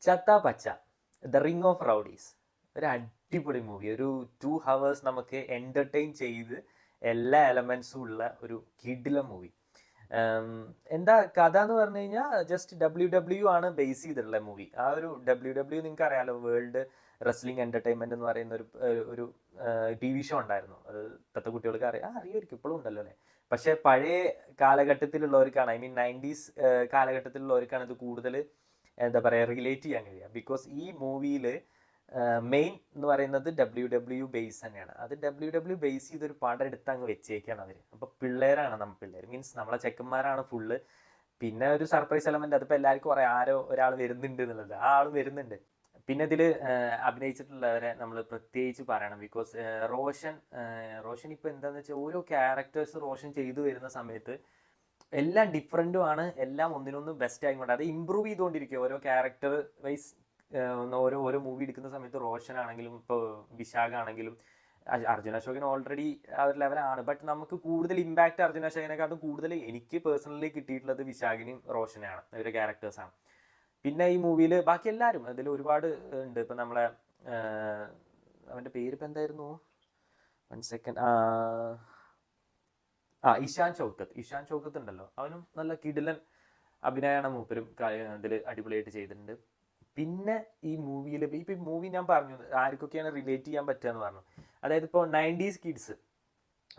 ചത്ത പച്ച, the ring of rowdies, ഒരു അടിപൊളി മൂവി. ഒരു 2 hours നമുക്ക് എന്റർടൈൻ ചെയ്ത് എല്ലാ എലമെന്റ്സും ഉള്ള ഒരു കിടിലം മൂവി. എന്താ കഥ എന്ന് പറഞ്ഞു കഴിഞ്ഞാൽ ജസ്റ്റ് WWE ആണ് ബേസ് ചെയ്തിട്ടുള്ള മൂവി. ആ ഒരു WWE നിങ്ങൾക്ക് അറിയാലോ, വേൾഡ് റെസ്ലിംഗ് എന്റർടൈൻമെന്റ് എന്ന് പറയുന്ന ഒരു TV ഷോ ഉണ്ടായിരുന്നു. അത് ഇപ്പോഴത്തെ കുട്ടികൾക്ക് അറിയായിരിക്കും, ഇപ്പോഴും ഉണ്ടല്ലോ അല്ലേ. പക്ഷെ പഴയ കാലഘട്ടത്തിലുള്ളവർക്കാണ്, ഐ മീൻ 90s കാലഘട്ടത്തിലുള്ളവർക്കാണ് ഇത് കൂടുതൽ എന്താ പറയുക റിലേറ്റ് ചെയ്യാൻ കഴിയുക. ബിക്കോസ് ഈ മൂവിയിൽ മെയിൻ എന്ന് പറയുന്നത് WWE ബേസ് തന്നെയാണ്. അത് WWE ബേസ് ചെയ്തൊരു പടം എടുത്ത് അങ്ങ് വെച്ചേക്കാണ് അവർ. അപ്പോൾ പിള്ളേരാണ്, പിള്ളേർ മീൻസ് നമ്മളെ ചെക്കന്മാരാണ് ഫുള്ള്. പിന്നെ ഒരു സർപ്രൈസ് എലമെന്റ്, അതിപ്പോൾ എല്ലാവർക്കും പറയാം ആരോ ഒരാൾ വരുന്നുണ്ട് എന്നുള്ളത്. ആ ആൾ വരുന്നുണ്ട്. പിന്നെ ഇതിൽ അഭിനയിച്ചിട്ടുള്ളവരെ നമ്മൾ പ്രത്യേകിച്ച് പറയണം. ബിക്കോസ് റോഷൻ ഇപ്പോൾ എന്താണെന്ന് വെച്ചാൽ ഓരോ ക്യാരക്ടേഴ്സ് റോഷൻ ചെയ്തു വരുന്ന സമയത്ത് എല്ലാം ഡിഫറൻറ്റും ആണ്, എല്ലാം ഒന്നിനൊന്നും ബെസ്റ്റ് ആയിക്കൊണ്ട് അത് ഇമ്പ്രൂവ് ചെയ്തുകൊണ്ടിരിക്കുക. ഓരോ ക്യാരക്ടർ വൈസ് ഓരോ മൂവി എടുക്കുന്ന സമയത്ത് റോഷൻ ആണെങ്കിലും ഇപ്പോൾ വിശാഖ് ആണെങ്കിലും അർജുൻ അശോകൻ ഓൾറെഡി ആ ഒരു ലെവലാണ്. ബട്ട് നമുക്ക് കൂടുതൽ ഇമ്പാക്ട് അർജുൻ അശോകനെക്കാട്ടും കൂടുതൽ എനിക്ക് പേഴ്സണലി കിട്ടിയിട്ടുള്ളത് വിശാഖിനെയും റോഷനെയാണ്, ഇവരുടെ ക്യാരക്ടേഴ്സാണ്. പിന്നെ ഈ മൂവിയിൽ ബാക്കി എല്ലാവരും അതിൽ ഒരുപാട് ഉണ്ട്. ഇപ്പം നമ്മളെ അവൻ്റെ പേര് ഇപ്പം എന്തായിരുന്നു, 1 second, ഇഷാൻ ഷൗക്കത്ത് ഉണ്ടല്ലോ, അവനും നല്ല കിടിലൻ അഭിനയമാണ്. മൂപ്പരും ഇതിൽ അടിപൊളിയായിട്ട് ചെയ്തിട്ടുണ്ട്. പിന്നെ ഈ മൂവിയിൽ ഇപ്പം ഈ മൂവി ഞാൻ പറഞ്ഞു ആർക്കൊക്കെയാണ് റിലേറ്റ് ചെയ്യാൻ പറ്റുക എന്ന് പറഞ്ഞു. അതായത് ഇപ്പോൾ 90s കിഡ്സ്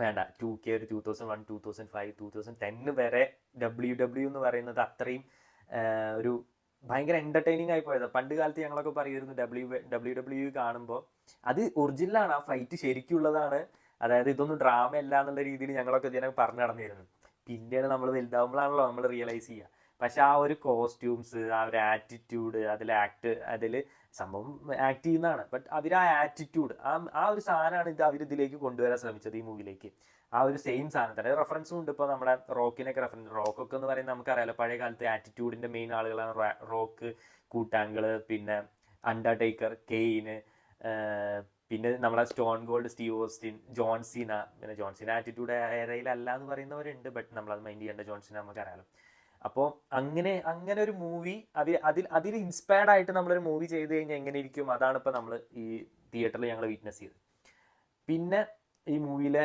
വേണ്ട, 2K, ഒരു 2001, 2005, 2010 വരെ WWE എന്ന് പറയുന്നത് അത്രയും ഒരു ഭയങ്കര എന്റർടൈനിങ് ആയി പോയത്. പണ്ട് കാലത്ത് ഞങ്ങളൊക്കെ പറയുമായിരുന്നു WWE കാണുമ്പോൾ അത് ഒറിജിനലാണ്, ആ ഫൈറ്റ് ശരിക്കുള്ളതാണ്, അതായത് ഇതൊന്നും ഡ്രാമ അല്ല എന്നുള്ള രീതിയിൽ ഞങ്ങളൊക്കെ ഇതിനെ പറഞ്ഞു നടന്നിരുന്നു. പിന്നെയാണ് നമ്മൾ വലുതാവുമ്പോഴാണല്ലോ നമ്മൾ റിയലൈസ് ചെയ്യുക. പക്ഷെ ആ ഒരു കോസ്റ്റ്യൂംസ്, ആ ഒരു ആറ്റിറ്റ്യൂഡ്, അതിൽ സംഭവം ആക്ട് ചെയ്യുന്നതാണ്. ബട്ട് അവർ ആ ആറ്റിറ്റ്യൂഡ്, ആ ഒരു സാധനമാണ് അവർ ഇതിലേക്ക് കൊണ്ടുവരാൻ ശ്രമിച്ചത് ഈ മൂവിയിലേക്ക്. ആ ഒരു സെയിം സാധനം തന്നെ റെഫറൻസും ഉണ്ട്. ഇപ്പോൾ നമ്മുടെ റോക്കിനൊക്കെ റെഫറൻസ്, റോക്കൊക്കെ എന്ന് പറയുന്നത് നമുക്കറിയാലോ പഴയ കാലത്തെ ആറ്റിറ്റ്യൂഡിന്റെ മെയിൻ ആളുകളാണ് റോക്ക്, കൂട്ടാങ്കള്, പിന്നെ അണ്ടർടേക്കർ, കെയ്ന്, പിന്നെ നമ്മളെ stone gold, Steve Austin, John Cena. പിന്നെ ജോൺസീന ആറ്റിറ്റ്യൂഡ് ഏറയിലല്ല എന്ന് പറയുന്നവരുണ്ട്, ബട്ട് നമ്മളത് മൈൻഡ് ചെയ്യേണ്ട, ജോൺസീന നമുക്കറിയാലോ. അപ്പോൾ അങ്ങനെ ഒരു മൂവി അതിൽ ഇൻസ്പയർഡ് ആയിട്ട് നമ്മളൊരു മൂവി ചെയ്ത് കഴിഞ്ഞാൽ എങ്ങനെ ഇരിക്കും, അതാണ് ഇപ്പോൾ നമ്മൾ ഈ തിയേറ്ററിൽ ഞങ്ങൾ വിറ്റ്നസ് ചെയ്തത്. പിന്നെ ഈ മൂവിയിലെ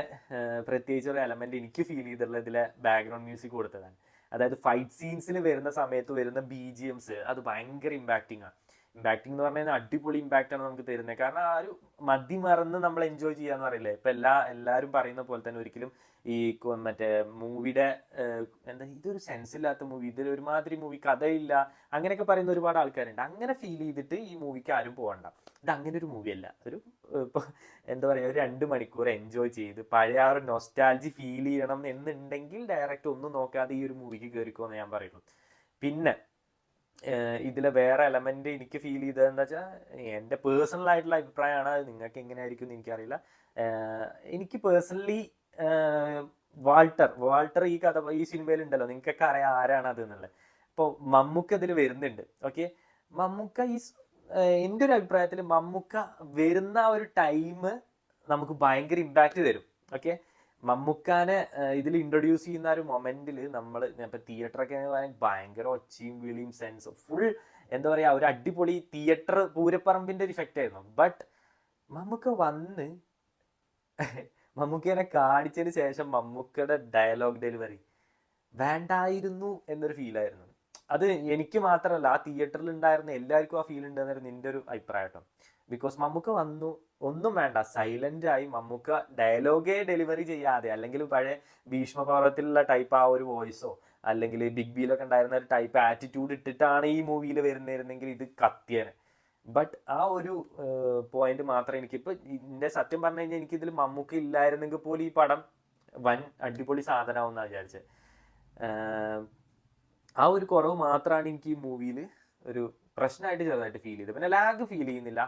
പ്രത്യേകിച്ച് ഒരു എലമെന്റ് എനിക്ക് ഫീൽ ചെയ്തിട്ടുള്ള ഇതിലെ ബാക്ക്ഗ്രൗണ്ട് മ്യൂസിക് കൊടുത്തതാണ്. അതായത് ഫൈറ്റ് സീൻസിൽ വരുന്ന സമയത്ത് വരുന്ന BGMs അത് ഭയങ്കര ഇമ്പാക്റ്റിംഗ് ആണ്. ഇമ്പാക്റ്റിംഗ് എന്ന് പറഞ്ഞു കഴിഞ്ഞാൽ അടിപൊളി ഇമ്പാക്റ്റ് ആണ് നമുക്ക് തരുന്നത്. കാരണം ആ ഒരു മതി മറന്ന് നമ്മൾ എൻജോയ് ചെയ്യാന്ന് പറയില്ലേ, ഇപ്പൊ എല്ലാവരും പറയുന്ന പോലെ തന്നെ ഒരിക്കലും ഈ മറ്റേ മൂവിയുടെ എന്താ ഇതൊരു സെൻസ് ഇല്ലാത്ത മൂവി, ഇതൊരു ഒരുമാതിരി മൂവി, കഥയില്ല, അങ്ങനെയൊക്കെ പറയുന്ന ഒരുപാട് ആൾക്കാരുണ്ട്. അങ്ങനെ ഫീൽ ചെയ്തിട്ട് ഈ മൂവിക്ക് ആരും പോകണ്ട. ഇത് അങ്ങനെ ഒരു മൂവിയല്ല. ഒരു ഇപ്പൊ എന്താ പറയുക, ഒരു 2 മണിക്കൂർ എൻജോയ് ചെയ്ത് പഴയ ആ ഒരു നൊസ്റ്റാൾജി ഫീൽ ചെയ്യണം എന്നുണ്ടെങ്കിൽ ഡയറക്റ്റ് ഒന്നും നോക്കാതെ ഈ ഒരു മൂവിക്ക് കയറിക്കോന്ന് ഞാൻ പറയുള്ളൂ. പിന്നെ ഇതിലെ വേറെ എലമെന്റ് എനിക്ക് ഫീൽ ചെയ്തത് എന്താ വെച്ചാൽ, എൻ്റെ പേഴ്സണൽ ആയിട്ടുള്ള അഭിപ്രായമാണ്, അത് നിങ്ങൾക്ക് എങ്ങനെയായിരിക്കും എന്ന് എനിക്കറിയില്ല. എനിക്ക് പേഴ്സണലി വാൾട്ടർ ഈ സിനിമയിലുണ്ടല്ലോ, നിങ്ങൾക്കൊക്കെ അറിയാം ആരാണ് അത് എന്നുള്ളത്. ഇപ്പോൾ മമ്മൂക്ക ഇതിൽ വരുന്നുണ്ട്. ഓക്കെ, മമ്മൂക്ക എൻ്റെ ഒരു അഭിപ്രായത്തിൽ മമ്മൂക്ക വരുന്ന ഒരു ടൈം നമുക്ക് ഭയങ്കര ഇമ്പാക്റ്റ് തരും. ഓക്കെ, മമ്മൂക്കാനെ ഇതിൽ ഇൻട്രൊഡ്യൂസ് ചെയ്യുന്ന ഒരു മൊമെന്റിൽ നമ്മൾ ഇപ്പൊ തിയേറ്ററൊക്കെ ഭയങ്കര ഒച്ചയും വിളിയും സെൻസ് ഫുൾ എന്താ പറയാ, ഒരു അടിപൊളി തിയേറ്റർ പൂരപ്പറമ്പിന്റെ ഒരു ഇഫക്റ്റ് ആയിരുന്നു. ബട്ട് മമ്മൂക്ക വന്ന് മമ്മൂക്കേനെ കാണിച്ചതിന് ശേഷം മമ്മൂക്കയുടെ ഡയലോഗ് ഡെലിവറി വേണ്ടായിരുന്നു എന്നൊരു ഫീലായിരുന്നു. അത് എനിക്ക് മാത്രമല്ല, ആ തിയേറ്ററിൽ ഉണ്ടായിരുന്ന എല്ലാവർക്കും ആ ഫീൽ ഉണ്ടെന്നായിരുന്നു എൻ്റെ ഒരു അഭിപ്രായം കേട്ടോ. ബിക്കോസ് മമ്മൂക്ക വന്നു, ഒന്നും വേണ്ട, സൈലന്റ് ആയി മമ്മൂക്ക ഡയലോഗേ ഡെലിവറി ചെയ്യാതെ, അല്ലെങ്കിൽ പഴയ ഭീഷ്മപർവത്തിലുള്ള ടൈപ്പ് ആ ഒരു വോയിസോ അല്ലെങ്കിൽ ബിഗ് ബിയിലൊക്കെ ഉണ്ടായിരുന്ന ഒരു ടൈപ്പ് ആറ്റിറ്റ്യൂഡ് ഇട്ടിട്ടാണ് ഈ മൂവിയിൽ വരുന്നിരുന്നെങ്കിൽ ഇത് കത്തിയേനെ. ബട്ട് ആ ഒരു പോയിന്റ് മാത്രം എനിക്കിപ്പോൾ ഇതിന്റെ സത്യം പറഞ്ഞു കഴിഞ്ഞാൽ എനിക്കിതിൽ മമ്മൂക്ക ഇല്ലായിരുന്നെങ്കിൽ പോലും ഈ പടം വൻ അടിപൊളി സാധനമാവുമെന്നാണ് വിചാരിച്ചത്. ആ ഒരു കുറവ് മാത്രമാണ് എനിക്ക് ഈ മൂവിയിൽ ഒരു പ്രശ്നമായിട്ട് ചെറുതായിട്ട് ഫീൽ ചെയ്തത്. പിന്നെ ലാഗ് ഫീൽ ചെയ്യുന്നില്ല,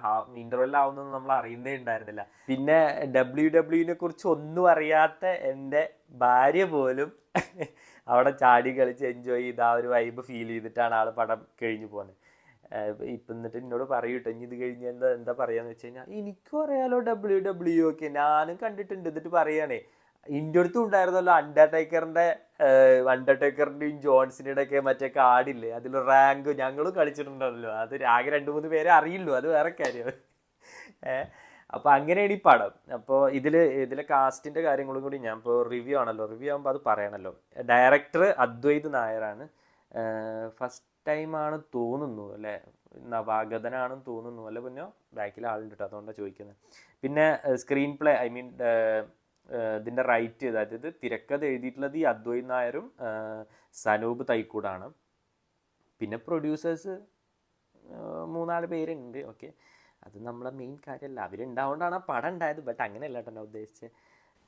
ഇന്റർവെൽ ആവുന്നൊന്നും നമ്മൾ അറിയുന്നേ ഉണ്ടായിരുന്നില്ല. പിന്നെ WWE കുറിച്ച് ഒന്നും അറിയാത്ത എൻ്റെ ഭാര്യ പോലും അവിടെ ചാടി കളിച്ച് എൻജോയ് ചെയ്ത് ആ ഒരു വൈബ് ഫീൽ ചെയ്തിട്ടാണ് ആൾ പടം കഴിഞ്ഞു പോകുന്നത്. ഇപ്പം എന്നിട്ട് എന്നോട് പറയൂട്ടോ, ഇനി ഇത് കഴിഞ്ഞ് എന്താ പറയാന്ന് വെച്ച് കഴിഞ്ഞാൽ, എനിക്കും അറിയാലോ WWE ഒക്കെ, ഞാനും കണ്ടിട്ടുണ്ട്, എന്നിട്ട് പറയാണേ ഇൻ്റെ അടുത്തും ഉണ്ടായിരുന്നല്ലോ അണ്ടർടേക്കറിന്റെയും ജോൺസിന്റെ ഒക്കെ മറ്റേ കാർഡില്ലേ, അതിൽ റാങ്ക് ഞങ്ങളും കളിച്ചിട്ടുണ്ടല്ലോ. അത് ആകെ 2-3 പേരെ അറിയുള്ളൂ, അത് വേറെ കാര്യം. അപ്പോൾ അങ്ങനെയാണ് ഈ പടം. അപ്പോൾ ഇതിലെ കാസ്റ്റിന്റെ കാര്യങ്ങളും കൂടി ഞാൻ ഇപ്പോൾ റിവ്യൂ ആകുമ്പോൾ അത് പറയണല്ലോ. ഡയറക്ടർ അദ്വൈത് നായരാണ്. ഫസ്റ്റ് ടൈമാണ് തോന്നുന്നു അല്ലേ, നവാഗതനാണെന്ന് തോന്നുന്നു. അല്ല പിന്നെ ബാക്കിൽ ആളുണ്ട് കേട്ടോ, അതുകൊണ്ടാണ് ചോദിക്കുന്നത്. പിന്നെ സ്ക്രീൻ പ്ലേ ഇതിൻ്റെ റൈറ്റ് ചെയ്ത്, അതായത് തിരക്കഥ എഴുതിയിട്ടുള്ളത് ഈ അദ്വൈത് നായരും സനൂപ് തൈക്കൂടാണ്. പിന്നെ പ്രൊഡ്യൂസേഴ്സ് 3-4 പേരുണ്ട്. ഓക്കെ, അത് നമ്മളെ മെയിൻ കാര്യമല്ല, അവരുണ്ടാവുകൊണ്ടാണ് ആ പടം ഉണ്ടായത്. ബട്ട് അങ്ങനെയല്ല കേട്ടോ ഞാൻ ഉദ്ദേശിച്ചത്.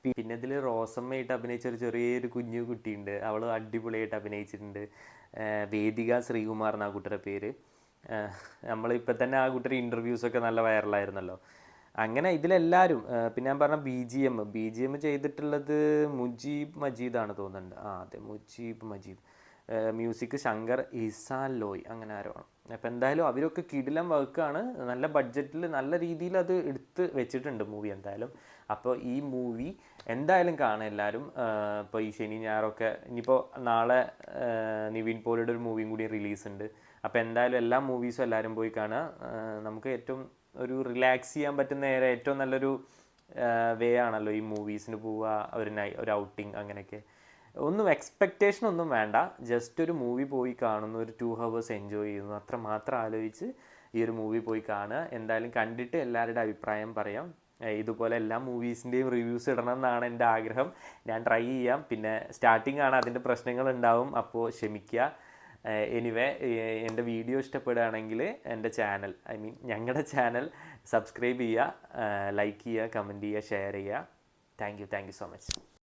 പിന്നെ ഇതിൽ റോസമ്മയായിട്ട് അഭിനയിച്ച ചെറിയൊരു കുഞ്ഞു കുട്ടിയുണ്ട്, അവൾ അടിപൊളിയായിട്ട് അഭിനയിച്ചിട്ടുണ്ട്. വേദിക ശ്രീകുമാർ എന്നാ കുട്ടിയുടെ പേര്. നമ്മളിപ്പോൾ തന്നെ ആ കുട്ടിയുടെ ഇൻ്റർവ്യൂസൊക്കെ നല്ല വൈറലായിരുന്നല്ലോ. അങ്ങനെ ഇതിലെല്ലാവരും, പിന്നെ ഞാൻ പറഞ്ഞ ബി ജി എം ചെയ്തിട്ടുള്ളത് മുജീബ് മജീദാണ് തോന്നുന്നുണ്ട്. അതെ, മുജീബ് മജീദ്. മ്യൂസിക് ശങ്കർ ഇസാൻ ലോയ്, അങ്ങനെ ആരോ ആണ്. അപ്പോൾ എന്തായാലും അവരൊക്കെ കിടിലം വർക്കാണ്. നല്ല ബഡ്ജറ്റിൽ നല്ല രീതിയിൽ അത് എടുത്ത് വെച്ചിട്ടുണ്ട് മൂവി എന്തായാലും. അപ്പോൾ ഈ മൂവി എന്തായാലും കാണാം എല്ലാവരും. ഇപ്പോൾ ഈ ശനി ഞായറൊക്കെ, ഇനിയിപ്പോൾ നാളെ നിവിൻ പോളിയുടെ ഒരു മൂവിയും കൂടി റിലീസ് ഉണ്ട്. അപ്പോൾ എന്തായാലും എല്ലാ മൂവീസും എല്ലാവരും പോയി കാണുക. നമുക്ക് ഏറ്റവും ഒരു റിലാക്സ് ചെയ്യാൻ പറ്റുന്ന ഏറ്റവും നല്ലൊരു വേ ആണല്ലോ ഈ മൂവീസിന് പോവുക, ഒരു ഔട്ടിങ് അങ്ങനെയൊക്കെ. ഒന്നും എക്സ്പെക്റ്റേഷൻ ഒന്നും വേണ്ട, ജസ്റ്റ് ഒരു മൂവി പോയി കാണുന്നു, ഒരു 2 hours എൻജോയ് ചെയ്യുന്നു, അത്ര മാത്രം ആലോചിച്ച് ഈ ഒരു മൂവി പോയി കാണുക. എന്തായാലും കണ്ടിട്ട് എല്ലാവരുടെ അഭിപ്രായം പറയാം. ഇതുപോലെ എല്ലാ മൂവീസിൻ്റെയും റിവ്യൂസ് ഇടണം എന്നാണ് എൻ്റെ ആഗ്രഹം. ഞാൻ ട്രൈ ചെയ്യാം. പിന്നെ സ്റ്റാർട്ടിംഗ് ആണ്, അതിൻ്റെ പ്രശ്നങ്ങളുണ്ടാവും, അപ്പോൾ ക്ഷമിക്കുക. എനിവേ, എൻ്റെ വീഡിയോ ഇഷ്ടപ്പെടുകയാണെങ്കിൽ എൻ്റെ ചാനൽ, ഞങ്ങളുടെ ചാനൽ സബ്സ്ക്രൈബ് ചെയ്യുക, ലൈക്ക് ചെയ്യുക, കമൻറ്റ് ചെയ്യുക, ഷെയർ ചെയ്യുക. Thank you so much.